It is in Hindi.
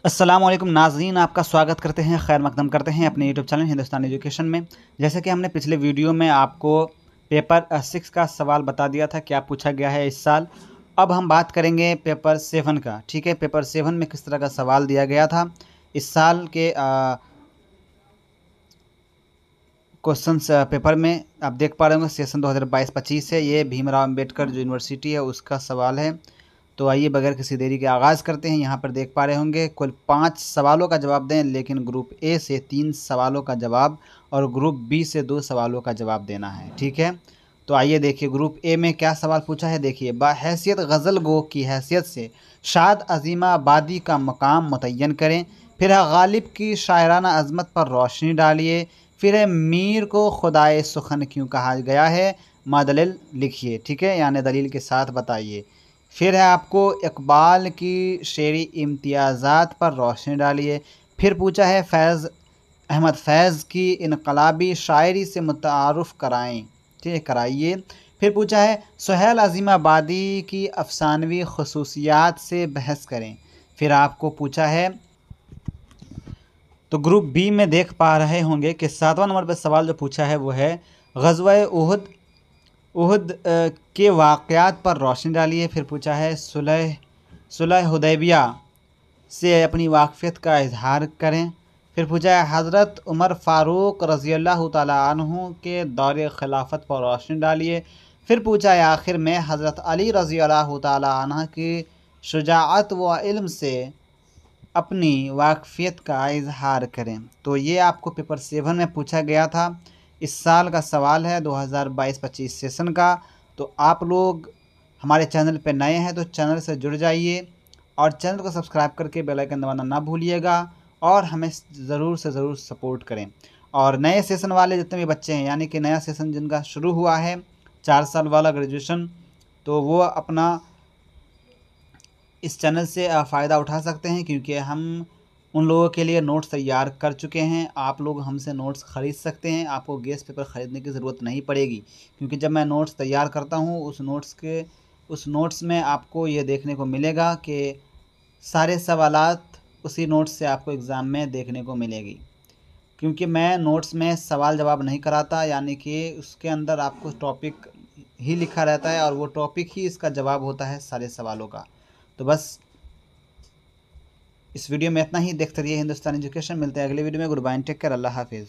अस्सलाम वालेकुम नाज़रीन, आपका स्वागत करते हैं, खैर मकदम करते हैं अपने यूट्यूब चैनल हिंदुस्तान एजुकेशन में। जैसे कि हमने पिछले वीडियो में आपको पेपर 6 का सवाल बता दिया था, क्या पूछा गया है इस साल। अब हम बात करेंगे पेपर 7 का। ठीक है, पेपर 7 में किस तरह का सवाल दिया गया था इस साल के क्वेश्चंस पेपर में। आप देख पा रहे होंगे सेशन 2022-25 है, ये भीमराव अम्बेडकर जो यूनिवर्सिटी है उसका सवाल है। तो आइए बगैर किसी देरी के आगाज़ करते हैं। यहाँ पर देख पा रहे होंगे कुल 5 सवालों का जवाब दें, लेकिन ग्रुप ए से 3 सवालों का जवाब और ग्रुप बी से 2 सवालों का जवाब देना है। ठीक है, तो आइए देखिए ग्रुप ए में क्या सवाल पूछा है। देखिए, बाहैसियत गज़ल गो की हैसियत से शाद अजीमा आबादी का मकाम मुतय्यन करें। फिर है गालिब की शायराना अज़मत पर रोशनी डालिए। फिर है मीर को खुदाए सुखन क्यों कहा गया है, मादलिल लिखिए। ठीक है, यानी दलील के साथ बताइए। फिर है आपको इकबाल की शेरी इम्तियाज़ात पर रोशनी डालिए। फिर पूछा है फैज़ अहमद फैज़ की इनकलाबी शायरी से मुतारुफ़ कराएँ, ठीक है, कराइए। फिर पूछा है सुहेल अज़ीमाबादी की अफ़सानवी ख़ुसूसियात से बहस करें। फिर आपको पूछा है, तो ग्रुप बी में देख पा रहे होंगे कि 7वां नंबर पर सवाल जो पूछा है वो है ग़ज़वा उहद के वाक़यात पर रोशनी डालिए। फिर पूछा है सुलह हुदैबिया से अपनी वाक़फ़ियत का इजहार करें। फिर पूछा है हज़रत उमर फ़ारूक रज़ियल्लाहु ताला अन्हु के दौर खिलाफत पर रोशनी डालिए। फिर पूछा है आखिर में हज़रत अली रज़ियल्लाहु ताला अन्हु की शुजाअत व इल्म से अपनी वाक़फ़ियत का इजहार करें। तो ये आपको पेपर 7 में पूछा गया था। इस साल का सवाल है 2022-25 सेशन का। तो आप लोग हमारे चैनल पे नए हैं तो चैनल से जुड़ जाइए और चैनल को सब्सक्राइब करके बेल आइकन दबाना ना भूलिएगा और हमें ज़रूर से ज़रूर सपोर्ट करें। और नए सेशन वाले जितने भी बच्चे हैं, यानी कि नया सेशन जिनका शुरू हुआ है 4 साल वाला ग्रेजुएशन, तो वो अपना इस चैनल से फ़ायदा उठा सकते हैं, क्योंकि हम उन लोगों के लिए नोट्स तैयार कर चुके हैं। आप लोग हमसे नोट्स ख़रीद सकते हैं, आपको गेस्ट पेपर ख़रीदने की ज़रूरत नहीं पड़ेगी, क्योंकि जब मैं नोट्स तैयार करता हूँ उस नोट्स में आपको ये देखने को मिलेगा कि सारे सवालात उसी नोट्स से आपको एग्ज़ाम में देखने को मिलेगी। क्योंकि मैं नोट्स में सवाल जवाब नहीं कराता, यानी कि उसके अंदर आपको टॉपिक ही लिखा रहता है और वो टॉपिक ही इसका जवाब होता है सारे सवालों का। तो बस इस वीडियो में इतना ही। देखते रहिए हिंदुस्तान एजुकेशन। मिलते हैं अगले वीडियो में। गुड बाय, टेक केयर, अल्लाह हाफिज़।